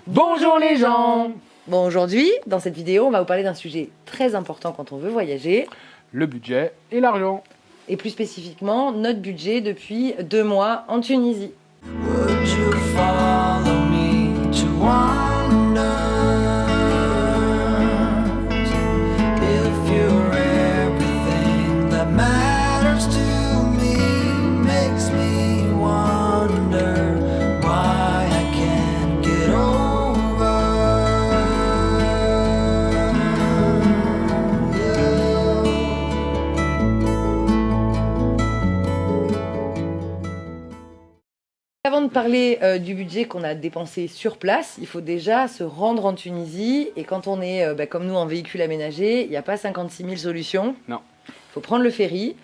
Bonjour les gens! Bon, aujourd'hui, dans cette vidéo, on va vous parler d'un sujet très important quand on veut voyager. Le budget et l'argent. Et plus spécifiquement, notre budget depuis 2 mois en Tunisie. Would you follow me to wonder if you're everything that matters to me, makes me wonder why I can't get over you. Avant de parler du budget qu'on a dépensé sur place, il faut déjà se rendre en Tunisie. Et quand on est, comme nous, en véhicule aménagé, il n'y a pas 56 000 solutions. Non. Il faut prendre le ferry.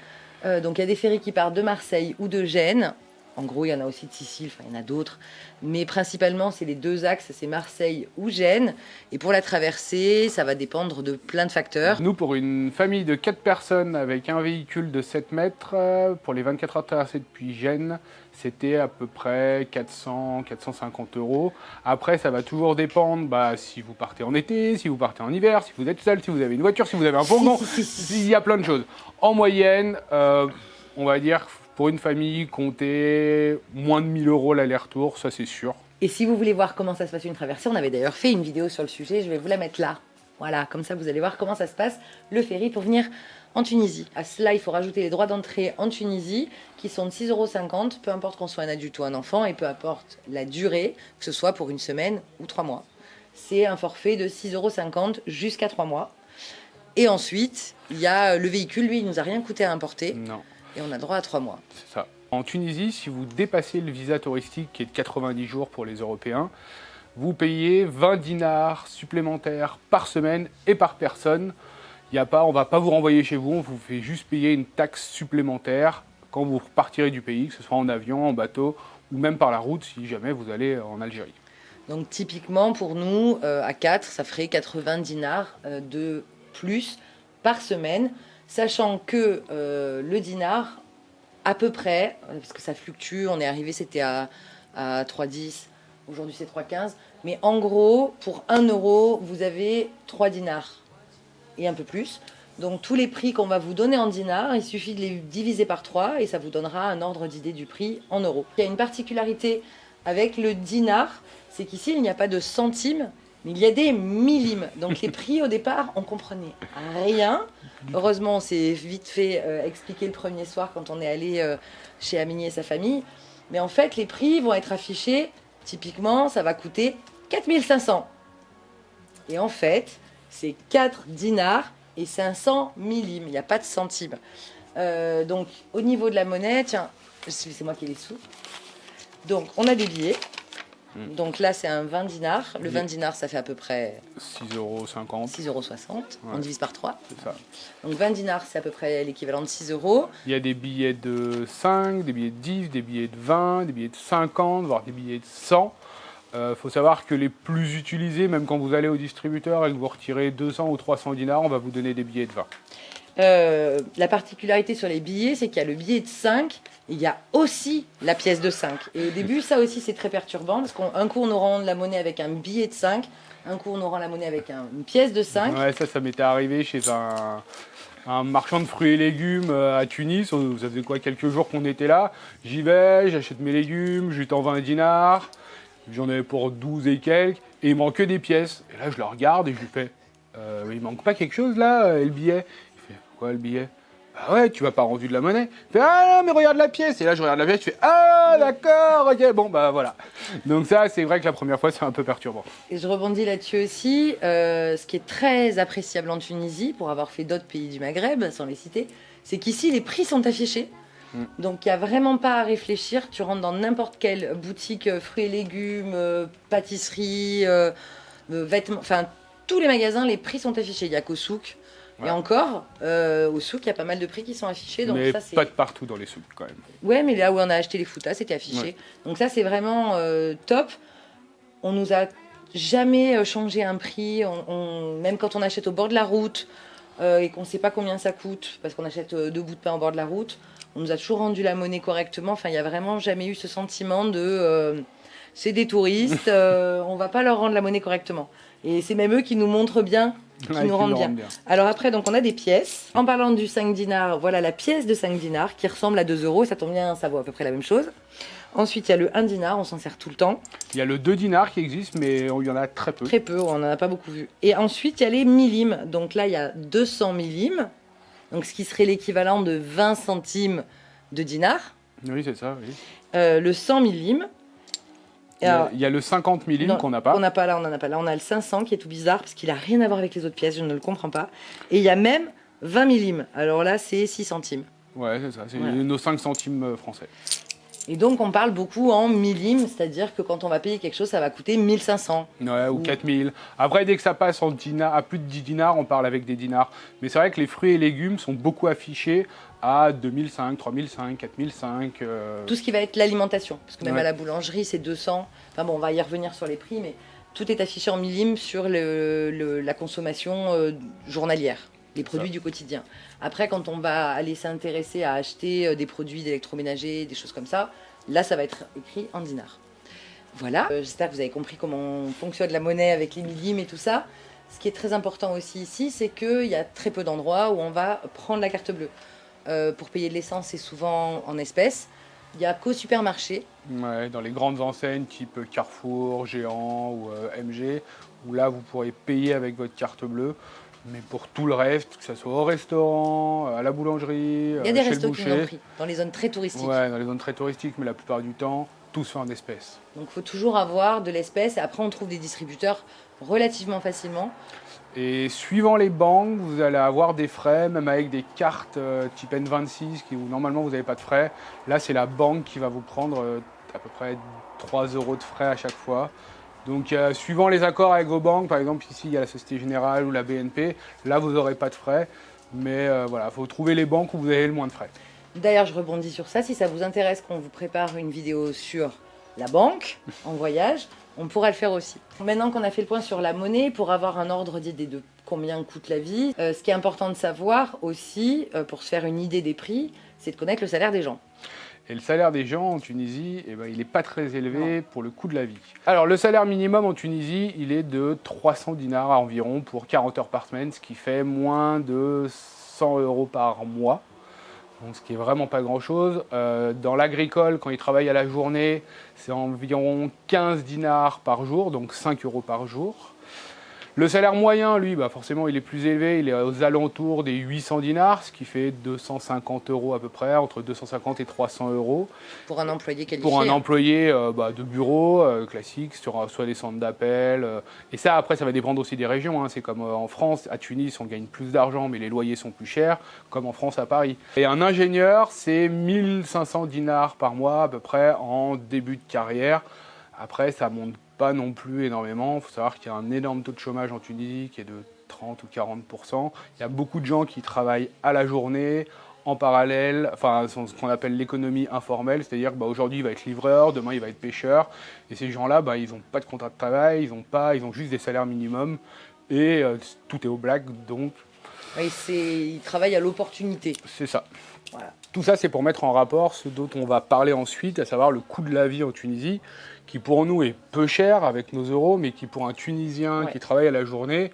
Donc il y a des ferries qui partent de Marseille ou de Gênes. En gros, il y en a aussi de Sicile, enfin il y en a d'autres. Mais principalement, c'est les 2 axes, c'est Marseille ou Gênes. Et pour la traversée, ça va dépendre de plein de facteurs. Nous, pour une famille de 4 personnes avec un véhicule de 7 mètres, pour les 24 heures de traversée depuis Gênes, c'était à peu près 400-450 €. Après, ça va toujours dépendre si vous partez en été, si vous partez en hiver, si vous êtes seul, si vous avez une voiture, si vous avez un fourgon. Il y a plein de choses. En moyenne, on va dire, pour une famille, comptez moins de 1 000 € l'aller-retour, ça c'est sûr. Et si vous voulez voir comment ça se passe une traversée, on avait d'ailleurs fait une vidéo sur le sujet, je vais vous la mettre là. Voilà, comme ça vous allez voir comment ça se passe, le ferry pour venir en Tunisie. À cela, il faut rajouter les droits d'entrée en Tunisie, qui sont de 6,50 €, peu importe qu'on soit un adulte ou un enfant, et peu importe la durée, que ce soit pour une semaine ou 3 mois. C'est un forfait de 6,50 € jusqu'à 3 mois. Et ensuite, il y a le véhicule, lui, il nous a rien coûté à importer, Non. et on a droit à 3 mois. C'est ça. En Tunisie, si vous dépassez le visa touristique qui est de 90 jours pour les Européens, vous payez 20 dinars supplémentaires par semaine et par personne. On ne va pas vous renvoyer chez vous, on vous fait juste payer une taxe supplémentaire quand vous repartirez du pays, que ce soit en avion, en bateau ou même par la route si jamais vous allez en Algérie. Donc typiquement pour nous, à 4, ça ferait 80 dinars de plus par semaine, sachant que le dinar, à peu près, parce que ça fluctue, on est arrivé, c'était à 3,10, aujourd'hui c'est 3,15, mais en gros, pour 1 €, vous avez 3 dinars et un peu plus. Donc tous les prix qu'on va vous donner en dinars, il suffit de les diviser par 3 et ça vous donnera un ordre d'idée du prix en euros. Il y a une particularité avec le dinar, c'est qu'ici il n'y a pas de centimes, mais il y a des millimes. Donc les prix au départ, on comprenait rien. Heureusement, on s'est vite fait expliquer le premier soir quand on est allé chez Amini et sa famille. Mais en fait, les prix vont être affichés, typiquement, ça va coûter 4 500. Et en fait, c'est 4 dinars et 500 millimes. Il n'y a pas de centimes. Donc, au niveau de la monnaie, tiens, c'est moi qui ai les sous. Donc, on a des billets. Donc là, c'est un 20 dinars. Le 20 dinars, ça fait à peu près 6,50 €. 6,60 €. Ouais. On divise par 3. C'est ça. Donc 20 dinars, c'est à peu près l'équivalent de 6 €. Il y a des billets de 5, des billets de 10, des billets de 20, des billets de 50, voire des billets de 100. Faut savoir que les plus utilisés, même quand vous allez au distributeur et que vous retirez 200 ou 300 dinars, on va vous donner des billets de 20. La particularité sur les billets, c'est qu'il y a le billet de 5, et il y a aussi la pièce de 5. Et au début, ça aussi, c'est très perturbant, parce qu'un coup, on nous rend la monnaie avec un billet de 5, un coup, on nous rend la monnaie avec une pièce de 5. Ouais, ça m'était arrivé chez un marchand de fruits et légumes à Tunis. Ça faisait quoi, quelques jours qu'on était là. J'y vais, j'achète mes légumes, je lui tends 20 dinars. J'en avais pour 12 et quelques, et il manque que des pièces. Et là, je le regarde et je lui fais il manque pas quelque chose là, le billet? Il fait quoi le billet? Bah ouais, tu m'as pas rendu de la monnaie. Il fait ah non, mais regarde la pièce. Et là, je regarde la pièce, je fais ah d'accord, ok, bon bah voilà. Donc, ça, c'est vrai que la première fois, c'est un peu perturbant. Et je rebondis là-dessus aussi. Ce qui est très appréciable en Tunisie, pour avoir fait d'autres pays du Maghreb, sans les citer, c'est qu'ici, les prix sont affichés. Donc il n'y a vraiment pas à réfléchir, tu rentres dans n'importe quelle boutique, fruits et légumes, pâtisserie, vêtements, enfin tous les magasins, les prix sont affichés, il n'y a qu'au souk. Ouais. Et encore, au souk, il y a pas mal de prix qui sont affichés. Donc mais ça, c'est... pas de partout dans les souks quand même. Ouais, mais là où on a acheté les foutas, c'était affiché. Ouais. Donc ça, c'est vraiment top. On nous a jamais changé un prix, même quand on achète au bord de la route et qu'on ne sait pas combien ça coûte, parce qu'on achète 2 bouts de pain au bord de la route, on nous a toujours rendu la monnaie correctement. Enfin, il n'y a vraiment jamais eu ce sentiment de c'est des touristes, on va pas leur rendre la monnaie correctement. Et c'est même eux qui nous montrent bien, qui nous rendent bien. Alors après, donc on a des pièces. En parlant du 5 dinars, voilà la pièce de 5 dinars qui ressemble à 2 euros. Ça tombe bien, ça vaut à peu près la même chose. Ensuite, il y a le 1 dinar, on s'en sert tout le temps. Il y a le 2 dinars qui existe, mais il y en a très peu. Très peu, on n'en a pas beaucoup vu. Et ensuite, il y a les millimes. Donc là, il y a 200 millimes, donc ce qui serait l'équivalent de 20 centimes de dinar. Oui, c'est ça, oui. Le 100 millimes. Il y a le 50 millim qu'on n'a pas. On n'a pas là, on n'en a pas là. On a le 500 qui est tout bizarre parce qu'il n'a rien à voir avec les autres pièces, je ne le comprends pas. Et il y a même 20 millim. Alors là, c'est 6 centimes. Ouais, c'est ça, c'est Voilà. nos 5 centimes français. Et donc, on parle beaucoup en millim, c'est-à-dire que quand on va payer quelque chose, ça va coûter 1500. Ouais, ou 4000. Après, dès que ça passe en dinars, à plus de 10 dinars, on parle avec des dinars. Mais c'est vrai que les fruits et légumes sont beaucoup affichés à 2005, 3005, 4005. Tout ce qui va être l'alimentation, parce que même Ouais. à la boulangerie, c'est 200. Enfin bon, on va y revenir sur les prix, mais tout est affiché en millim sur la consommation journalière, les produits du quotidien. Après, quand on va aller s'intéresser à acheter des produits d'électroménager, des choses comme ça, là, ça va être écrit en dinars. Voilà, j'espère que vous avez compris comment fonctionne la monnaie avec les millim et tout ça. Ce qui est très important aussi ici, c'est qu'il y a très peu d'endroits où on va prendre la carte bleue. Pour payer de l'essence, c'est souvent en espèces. Il n'y a qu'au supermarché. Ouais, dans les grandes enseignes type Carrefour, Géant ou MG, où là, vous pourrez payer avec votre carte bleue. Mais pour tout le reste, que ce soit au restaurant, à la boulangerie, Il y a des chez le restos qui boucher. l'ont pris, dans les zones très touristiques. Ouais, dans les zones très touristiques, mais la plupart du temps, tout se fait en espèces. Donc il faut toujours avoir de l'espèce. Et après, on trouve des distributeurs relativement facilement. Et suivant les banques, vous allez avoir des frais, même avec des cartes type N26, où normalement vous n'avez pas de frais. Là, c'est la banque qui va vous prendre à peu près 3 euros de frais à chaque fois. Donc, suivant les accords avec vos banques, par exemple ici il y a la Société Générale ou la BNP, là vous n'aurez pas de frais. Mais voilà, il faut trouver les banques où vous avez le moins de frais. D'ailleurs, je rebondis sur ça. Si ça vous intéresse qu'on vous prépare une vidéo sur la banque en voyage, on pourra le faire aussi. Maintenant qu'on a fait le point sur la monnaie, pour avoir un ordre d'idée de combien coûte la vie, ce qui est important de savoir aussi, pour se faire une idée des prix, c'est de connaître le salaire des gens. Et le salaire des gens en Tunisie, eh ben, il n'est pas très élevé pour le coût de la vie. Alors le salaire minimum en Tunisie, il est de 300 dinars environ pour 40 heures par semaine, ce qui fait moins de 100 euros par mois. Donc, ce qui est vraiment pas grand-chose. Dans l'agricole, quand ils travaillent à la journée, c'est environ 15 dinars par jour, donc 5 euros par jour. Le salaire moyen, lui, bah forcément, il est plus élevé. Il est aux alentours des 800 dinars, ce qui fait 250 euros à peu près, entre 250 et 300 euros. Pour un employé qualifié. Pour un employé de bureau classique, sur soit des centres d'appel. Et ça, après, ça va dépendre aussi des régions. Hein. C'est comme en France, à Tunis, on gagne plus d'argent, mais les loyers sont plus chers, comme en France à Paris. Et un ingénieur, c'est 1500 dinars par mois à peu près en début de carrière. Après, ça monte pas non plus énormément. Il faut savoir qu'il y a un énorme taux de chômage en Tunisie qui est de 30 ou 40%. Il y a beaucoup de gens qui travaillent à la journée, en parallèle, enfin ce qu'on appelle l'économie informelle, c'est-à-dire que aujourd'hui il va être livreur, demain il va être pêcheur, et ces gens-là, ils n'ont pas de contrat de travail, ils ont juste des salaires minimums, et tout est au black, donc Oui, ils travaillent à l'opportunité. c'est ça. Voilà. Tout ça, c'est pour mettre en rapport ce dont on va parler ensuite, à savoir le coût de la vie en Tunisie, qui pour nous est peu cher avec nos euros, mais qui pour un Tunisien Ouais. qui travaille à la journée,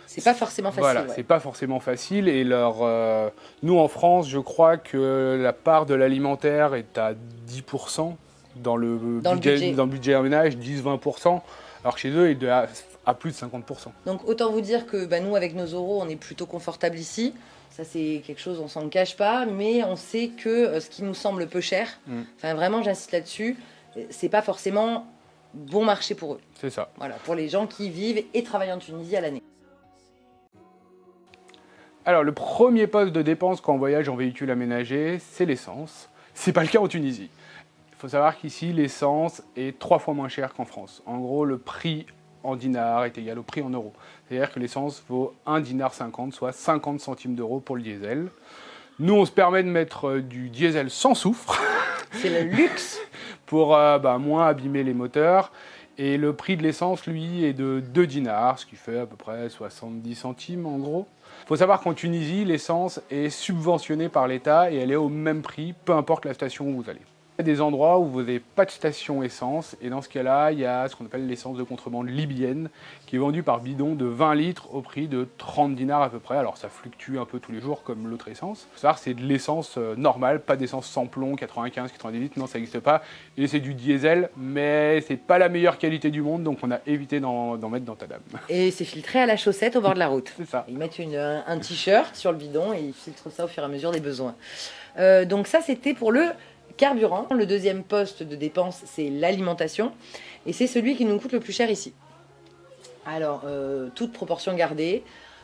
C'est pas forcément facile. voilà, Ouais. c'est pas forcément facile. Et nous en France, je crois que la part de l'alimentaire est à 10% dans le budget ménage, 10-20%, alors que chez eux, il est à plus de 50%. Donc autant vous dire que nous, avec nos euros, on est plutôt confortable ici. Ça, c'est quelque chose, on s'en cache pas, mais on sait que ce qui nous semble peu cher, enfin vraiment, j'insiste là-dessus, c'est pas forcément bon marché pour eux. C'est ça. Voilà, pour les gens qui vivent et travaillent en Tunisie à l'année. Alors, le premier poste de dépense quand on voyage en véhicule aménagé, c'est l'essence. C'est pas le cas en Tunisie. Il faut savoir qu'ici, l'essence est 3 fois moins chère qu'en France. En gros, le prix en dinars est égal au prix en euros. C'est-à-dire que l'essence vaut 1,50 dinar, soit 50 centimes d'euros pour le diesel. Nous, on se permet de mettre du diesel sans soufre. C'est le luxe. Pour moins abîmer les moteurs. Et le prix de l'essence, lui, est de 2 dinars, ce qui fait à peu près 70 centimes en gros. Il faut savoir qu'en Tunisie, l'essence est subventionnée par l'État et elle est au même prix, peu importe la station où vous allez. y a des endroits où vous n'avez pas de station essence, et dans ce cas-là, il y a ce qu'on appelle l'essence de contrebande libyenne, qui est vendue par bidon de 20 litres au prix de 30 dinars à peu près. Alors ça fluctue un peu tous les jours comme l'autre essence. Il faut savoir que c'est de l'essence normale, pas d'essence sans plomb, 95, 90 litres, non ça n'existe pas. Et c'est du diesel, mais c'est pas la meilleure qualité du monde, donc on a évité d'en mettre dans ta dame. Et c'est filtré à la chaussette au bord de la route. C'est ça. Ils mettent un t-shirt sur le bidon et ils filtrent ça au fur et à mesure des besoins. Donc ça, c'était pour le carburant. Le deuxième poste de dépense, c'est l'alimentation. Et c'est celui qui nous coûte le plus cher ici. Alors, toute proportion gardée,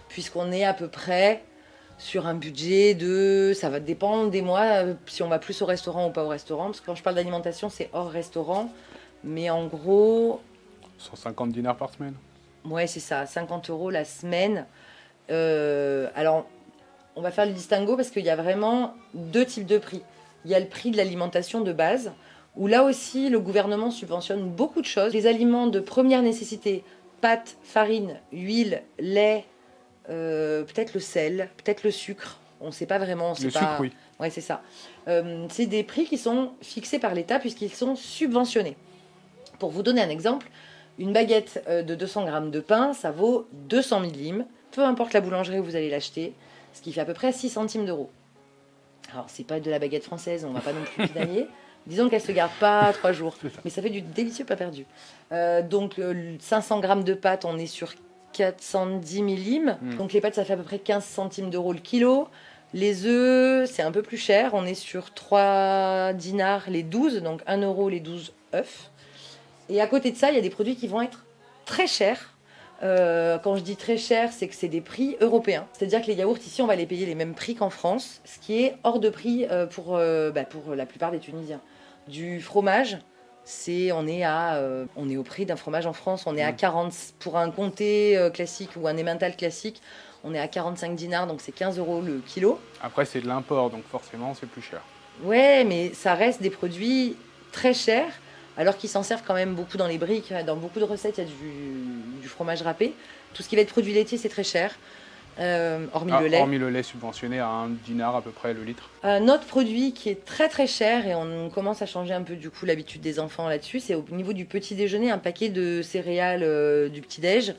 puisqu'on est à peu près sur un budget de... Ça va dépendre des mois, si on va plus au restaurant ou pas au restaurant. Parce que quand je parle d'alimentation, c'est hors restaurant. Mais en gros... 150 dinars par semaine. Ouais, c'est ça, 50 € la semaine. Alors, on va faire le distinguo parce qu'il y a vraiment deux types de prix. Il y a le prix de l'alimentation de base, où là aussi, le gouvernement subventionne beaucoup de choses. Les aliments de première nécessité, pâtes, farine, huile, lait, peut-être le sel, peut-être le sucre. On ne sait pas vraiment. Le sucre, oui. Ouais, c'est ça. C'est des prix qui sont fixés par l'État puisqu'ils sont subventionnés. Pour vous donner un exemple, une baguette de 200 grammes de pain, ça vaut 200 millim, peu importe la boulangerie où vous allez l'acheter, ce qui fait à peu près 6 centimes d'euros. Alors, c'est pas de la baguette française, on va pas non plus pinailler. Disons qu'elle se garde pas 3 jours, mais ça fait du délicieux pas perdu. Donc, 500 grammes de pâtes, on est sur 410 millim. Donc, les pâtes, ça fait à peu près 15 centimes d'euros le kilo. Les œufs, c'est un peu plus cher, on est sur 3 dinars les 12, donc 1 euro les 12 œufs. Et à côté de ça, il y a des produits qui vont être très chers. Quand je dis très cher, c'est que c'est des prix européens. C'est-à-dire que les yaourts, ici, on va les payer les mêmes prix qu'en France, ce qui est hors de prix pour la plupart des Tunisiens. Du fromage, on est au prix d'un fromage en France. On est à 40, pour un comté classique ou un emmental classique, on est à 45 dinars, donc c'est 15 € le kilo. Après, c'est de l'import, donc forcément, c'est plus cher. Ouais, mais ça reste des produits très chers. Alors qu'ils s'en servent quand même beaucoup dans les briques. Dans beaucoup de recettes, il y a du fromage râpé. Tout ce qui va être produit laitier, c'est très cher, hormis le lait. Hormis le lait subventionné à 1 dinar à peu près le litre. Un autre produit qui est très très cher, et on commence à changer un peu du coup l'habitude des enfants là-dessus, c'est au niveau du petit déjeuner, un paquet de céréales du petit-déj.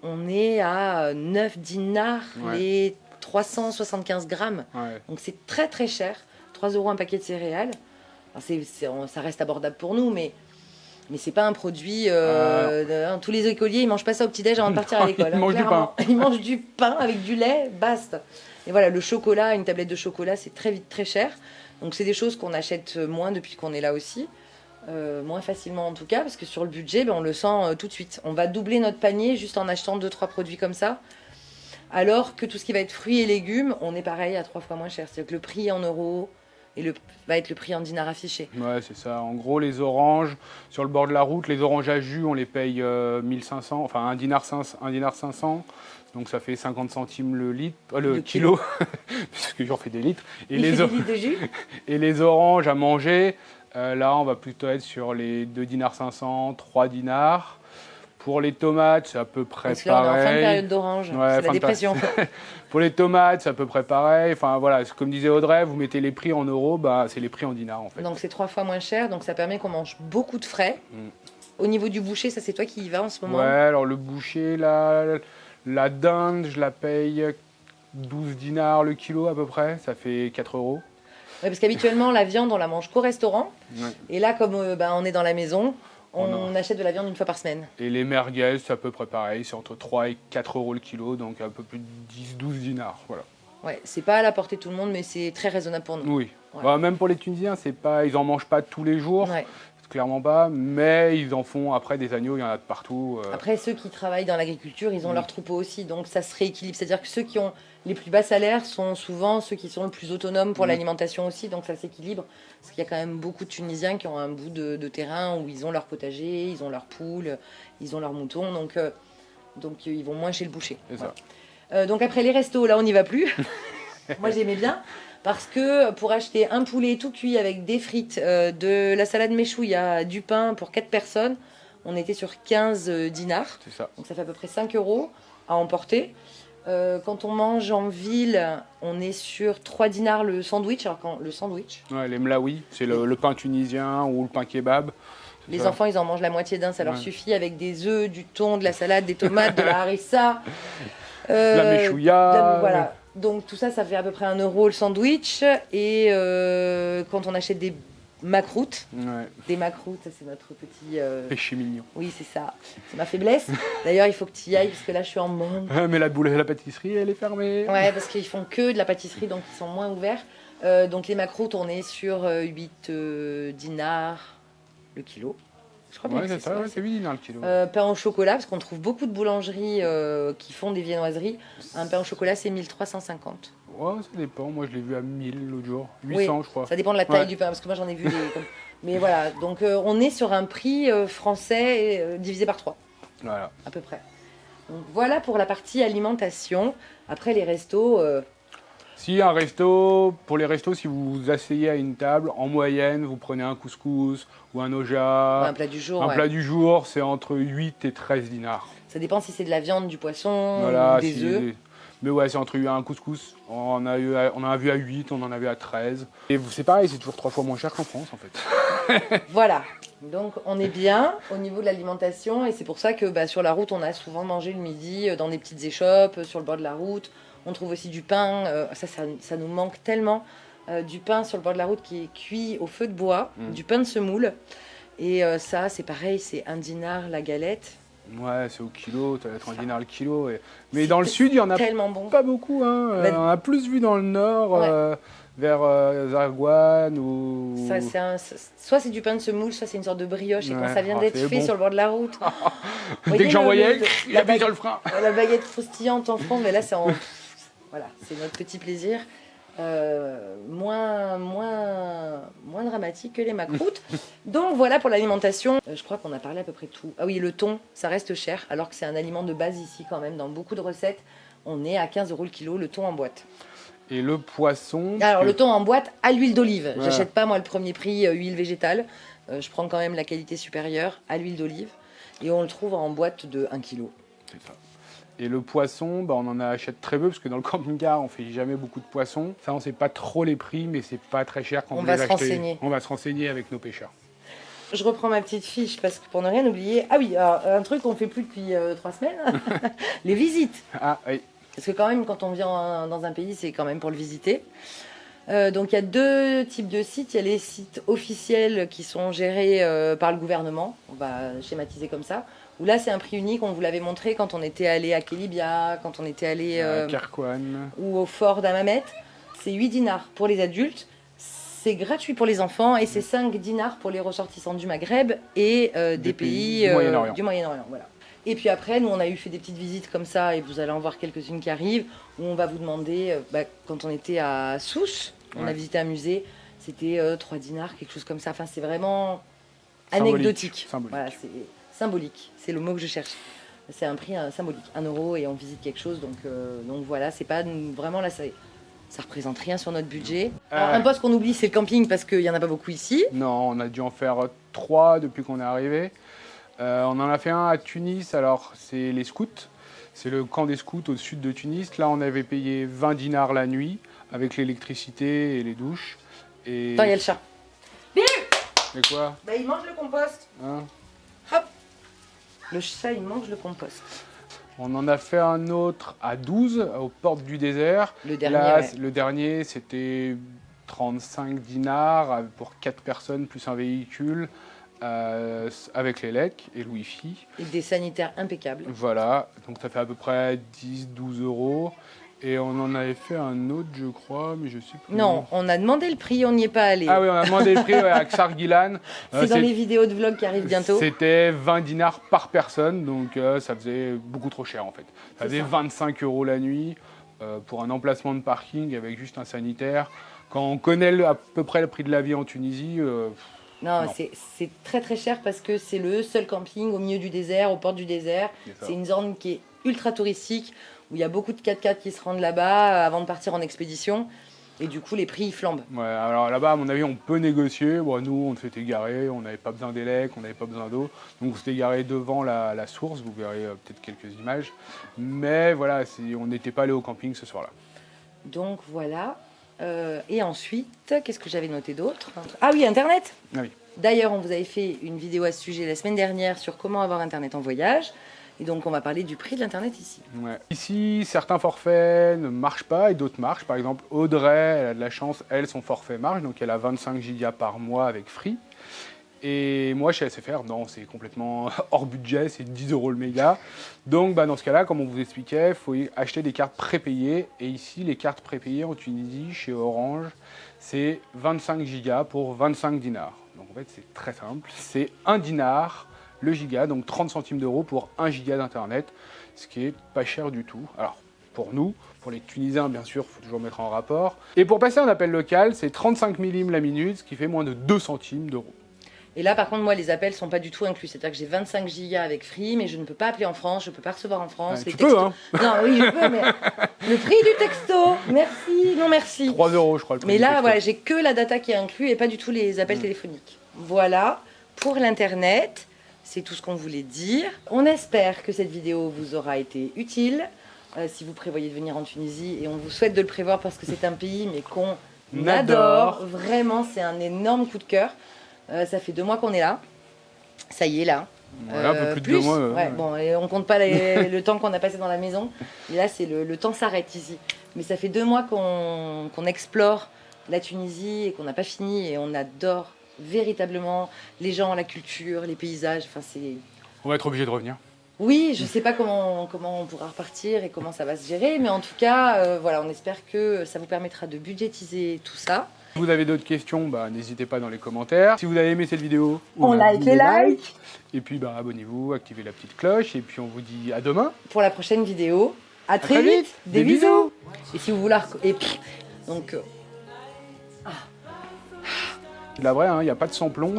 On est à 9 dinars les 375 grammes. Ouais. Donc c'est très très cher. 3 € un paquet de céréales. Ça reste abordable pour nous, mais c'est pas un produit... tous les écoliers, ils mangent pas ça au petit-déj avant de partir à l'école. Ils mangent du pain. Ils mangent du pain avec du lait, basta. Et voilà, le chocolat, une tablette de chocolat, c'est très vite très cher. Donc c'est des choses qu'on achète moins depuis qu'on est là aussi. Moins facilement en tout cas, parce que sur le budget, on le sent tout de suite. On va doubler notre panier juste en achetant 2-3 produits comme ça. Alors que tout ce qui va être fruits et légumes, on est pareil à 3 fois moins cher. C'est-à-dire que le prix en euros... va être le prix en dinars affiché. Ouais, c'est ça. En gros, les oranges, sur le bord de la route, les oranges à jus, on les paye 1500, enfin 1 dinar 500. Donc ça fait 50 centimes le kilo, parce que j'en fais des litres. Et des litres de jus. Et les oranges à manger, là, on va plutôt être sur les 2 dinars 500, 3 dinars. Pour les tomates, c'est à peu près parce que là, pareil. on est en fin de période d'orange, c'est la dépression. Pour les tomates, c'est à peu près pareil. Enfin voilà, comme disait Audrey, vous mettez les prix en euros, c'est les prix en dinars en fait. Donc c'est 3 fois moins cher, donc ça permet qu'on mange beaucoup de frais. Au niveau du boucher, ça c'est toi qui y vas en ce moment? Ouais, alors le boucher, la dinde, je la paye 12 dinars le kilo à peu près, ça fait 4 €. Ouais, parce qu'habituellement, la viande, on la mange qu'au restaurant. Ouais. Et là, comme on est dans la maison... On achète de la viande 1 fois par semaine. Et les merguez, c'est à peu près pareil. C'est entre 3 et 4 € le kilo, donc un peu plus de 10-12 dinars. Voilà. Ouais, c'est pas à la portée de tout le monde, mais c'est très raisonnable pour nous. Oui. Ouais. Même pour les Tunisiens, ils n'en mangent pas tous les jours. Ouais. Clairement pas, mais ils en font après des agneaux, il y en a de partout. Après, ceux qui travaillent dans l'agriculture, ils ont leurs troupeaux aussi, donc ça se rééquilibre. C'est-à-dire que ceux qui ont les plus bas salaires sont souvent ceux qui sont le plus autonomes pour l'alimentation aussi, donc ça s'équilibre. Parce qu'il y a quand même beaucoup de Tunisiens qui ont un bout de terrain où ils ont leur potager, ils ont leurs poules, ils ont leurs moutons, donc ils vont moins chez le boucher. C'est ça. Donc après les restos, là on n'y va plus. Moi j'aimais bien. Parce que pour acheter un poulet tout cuit avec des frites, de la salade méchouilla, du pain pour 4 personnes, on était sur 15 dinars. C'est ça. Donc ça fait à peu près 5 € à emporter. Quand on mange en ville, on est sur 3 dinars le sandwich. Alors quand le sandwich, Ouais, les mlaoui, c'est le pain tunisien ou le pain kebab. les Ça. enfants, ils en mangent la moitié d'un, ça leur Ouais. suffit, avec des œufs, du thon, de la salade, des tomates, de la harissa. La méchouilla. Voilà. Donc tout ça, ça fait à peu près 1 euro le sandwich. Et quand on achète des macroutes, Ouais, ça c'est notre petit... péché mignon. Oui, c'est ça. C'est ma faiblesse. D'ailleurs, il faut que tu y ailles, parce que là, je suis en manque. Mais la pâtisserie, elle est fermée. Ouais, parce qu'ils font que de la pâtisserie, donc ils sont moins ouverts. Donc les macroutes, on est sur 8 dinars le kilo. Je crois bien Ouais, que c'est ça, ouais, c'est 8 dinars le kilo. pain au chocolat, parce qu'on trouve beaucoup de boulangeries qui font des viennoiseries. Un pain au chocolat, c'est 1350. Ouais, ça dépend. Moi, je l'ai vu à 1000 l'autre jour. 800, je crois. Ça dépend de la taille Ouais. du pain, parce que moi j'en ai vu des... Mais voilà, donc on est sur un prix français divisé par 3, Voilà. à peu près. Donc voilà pour la partie alimentation. Après les restos, Si un resto, pour les restos, si vous vous asseyez à une table, en moyenne, vous prenez un couscous ou un oja. un plat du jour, Un ouais. plat du jour, c'est entre 8 et 13 dinars. Ça dépend si c'est de la viande, du poisson, Voilà, ou des œufs. Mais ouais, c'est entre un couscous. On en a vu à 8, on en avait à 13. Et c'est pareil, c'est toujours 3 fois moins cher qu'en France, en fait. Voilà, donc on est bien au niveau de l'alimentation et c'est pour ça que sur la route on a souvent mangé le midi dans des petites échoppes, sur le bord de la route. On trouve aussi du pain, ça nous manque tellement, du pain sur le bord de la route qui est cuit au feu de bois, du pain de semoule. Et ça c'est pareil, c'est 1 dinar la galette. Ouais, c'est au kilo, ça va être un dinar le kilo. Mais dans le sud, il y en a Tellement bon. pas beaucoup. Hein. On a plus vu dans le nord, Ouais. vers Zarguane ou... Ça, soit c'est du pain de semoule, soit c'est une sorte de brioche. Et quand Ouais, ça vient d'être c'est fait bon. sur le bord de la route. Dès que j'en voyais, il la appuie sur le frein. La baguette croustillante en France, mais là c'est en... Voilà, c'est notre petit plaisir. Moins dramatique que les macroutes. Donc voilà pour l'alimentation. Je crois qu'on a parlé à peu près de tout. Ah oui, le thon, ça reste cher, alors que c'est un aliment de base ici quand même. Dans beaucoup de recettes, on est à 15 euros le kilo, le thon en boîte. Et le poisson... Alors le thon en boîte à l'huile d'olive. Voilà. J'achète pas moi le premier prix huile végétale. Je prends quand même la qualité supérieure à l'huile d'olive. Et on le trouve en boîte de 1 kg. C'est ça. Et le poisson, on en achète très peu parce que dans le camping-car, on fait jamais beaucoup de poissons. Ça, on sait pas trop les prix, mais c'est pas très cher quand On vous va les se achetez. renseigner. On va se renseigner avec nos pêcheurs. Je reprends ma petite fiche parce que pour ne rien oublier. Ah oui, alors, un truc qu'on fait plus depuis 3 semaines, les visites. Ah oui, Parce que quand même, quand on vient dans un pays, c'est quand même pour le visiter. Donc il y a 2 types de sites. Il y a les sites officiels qui sont gérés par le gouvernement. On va schématiser comme ça. Où là, c'est un prix unique. On vous l'avait montré quand on était allé à Kelibia, quand on était allé Kerkouane. ou au fort d'Hammamet. C'est 8 dinars pour les adultes. C'est gratuit pour les enfants et c'est 5 dinars pour les ressortissants du Maghreb et des pays du Moyen-Orient. Voilà. Et puis après, nous, on a fait des petites visites comme ça et vous allez en voir quelques-unes qui arrivent où on va vous demander, quand on était à Sousse, on a Ouais. visité un musée, c'était 3 dinars, quelque chose comme ça. Enfin, c'est vraiment Symbolique. anecdotique. Symbolique. Voilà, c'est symbolique, c'est le mot que je cherche. C'est un prix symbolique, 1 euro et on visite quelque chose. Donc voilà, c'est pas vraiment là, ça représente rien sur notre budget. Alors, un poste qu'on oublie, c'est le camping parce qu'il n'y en a pas beaucoup ici. Non, on a dû en faire 3 depuis qu'on est arrivé. On en a fait un à Tunis, alors c'est les scouts. C'est le camp des scouts au sud de Tunis. Là, on avait payé 20 dinars la nuit avec l'électricité et les douches. Et... Attends, il y a le chat. Mais quoi Il mange le compost. hein Hop. Le chat, il mange le compost. On en a fait un autre à 12, aux portes du désert. Le dernier, Là, ouais. le dernier, c'était 35 dinars pour 4 personnes plus un véhicule avec les lecs et le wifi. Et des sanitaires impeccables. Voilà, donc ça fait à peu près 10-12 euros. Et on en avait fait un autre, je crois, mais je sais plus. Non, on a demandé le prix, on n'y est pas allé. Ah oui, on a demandé le prix à Ksar Gilan. C'est dans les vidéos de vlog qui arrivent bientôt. C'était 20 dinars par personne, donc ça faisait beaucoup trop cher en fait. Ça faisait 25 euros la nuit pour un emplacement de parking avec juste un sanitaire. Quand on connaît à peu près le prix de la vie en Tunisie, Non, Non. c'est très très cher parce que c'est le seul camping au milieu du désert, aux portes du désert. C'est ça. C'est une zone qui est ultra touristique où il y a beaucoup de 4x4 qui se rendent là-bas avant de partir en expédition. Et du coup, les prix ils flambent. Ouais, alors là-bas, à mon avis, on peut négocier. Bon, nous, on s'était garé, on n'avait pas besoin d'élec, on n'avait pas besoin d'eau. Donc, on s'était garé devant la source, vous verrez peut-être quelques images. Mais voilà, on n'était pas allé au camping ce soir-là. Donc voilà. Et ensuite, qu'est-ce que j'avais noté d'autre? Ah oui, Internet. Ah oui. D'ailleurs, on vous avait fait une vidéo à ce sujet la semaine dernière sur comment avoir Internet en voyage. Et donc, on va parler du prix de l'Internet ici. Ouais. Ici, certains forfaits ne marchent pas et d'autres marchent. Par exemple, Audrey, elle a de la chance, elle, son forfait marche, donc elle a 25 gigas par mois avec Free. Et moi, chez SFR, non, c'est complètement hors budget, c'est 10 € le méga. Donc, dans ce cas-là, comme on vous expliquait, il faut acheter des cartes prépayées. Et ici, les cartes prépayées en Tunisie, chez Orange, c'est 25 gigas pour 25 dinars. Donc, en fait, c'est très simple. C'est 1 dinar le giga, donc 30 centimes d'euros pour 1 giga d'internet, ce qui est pas cher du tout. Alors, pour nous, pour les Tunisiens, bien sûr, il faut toujours mettre en rapport. Et pour passer un appel local, c'est 35 millim la minute, ce qui fait moins de 2 centimes d'euros. Et là, par contre, moi, les appels sont pas du tout inclus. C'est-à-dire que j'ai 25 gigas avec Free, mais je ne peux pas appeler en France, je ne peux pas recevoir en France. Ouais, les tu textos... peux, hein. Non, oui, je peux, mais le prix du texto, merci, non merci. 3 €, je crois, le prix Mais du là, texto. voilà, j'ai que la data qui est inclus et pas du tout les appels téléphoniques. Voilà, pour l'Internet, c'est tout ce qu'on voulait dire. On espère que cette vidéo vous aura été utile. Si vous prévoyez de venir en Tunisie, et on vous souhaite de le prévoir parce que c'est un pays mais qu'on adore. Vraiment, c'est un énorme coup de cœur. Ça fait 2 mois qu'on est là. Ça y est, là. Voilà, un peu plus de 2 mois. Ouais, bon, et on compte pas le temps qu'on a passé dans la maison. Et là, c'est le temps s'arrête ici. Mais ça fait 2 mois qu'on explore la Tunisie et qu'on n'a pas fini. Et on adore véritablement les gens, la culture, les paysages. Enfin, c'est... On va être obligé de revenir. Oui, je sais pas comment on pourra repartir et comment ça va se gérer. Mais en tout cas, voilà, on espère que ça vous permettra de budgétiser tout ça. Si vous avez d'autres questions, n'hésitez pas dans les commentaires. Si vous avez aimé cette vidéo, On like les likes. Et puis abonnez-vous, activez la petite cloche. Et puis on vous dit à demain. Pour la prochaine vidéo. À très très vite. vite. Des Des bisous. Et si vous voulez... Donc... C'est de la vraie, il n'y a pas de samplon.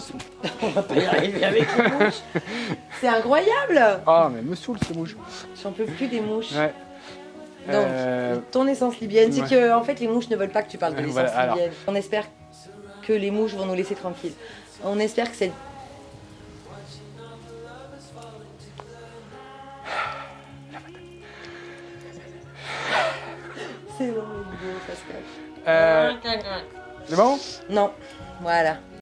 On va pas y arriver avec les mouches. C'est incroyable. Ah, mais me saoule ce mouche. J'en peux plus des mouches. Ouais. Donc, ton essence libyenne, c'est ouais. que en fait les mouches ne veulent pas que tu parles de l'essence Voilà, alors. libyenne. On espère que les mouches vont nous laisser tranquilles. On espère que cette... C'est long les vidéos, Pascal. C'est bon? Non, voilà.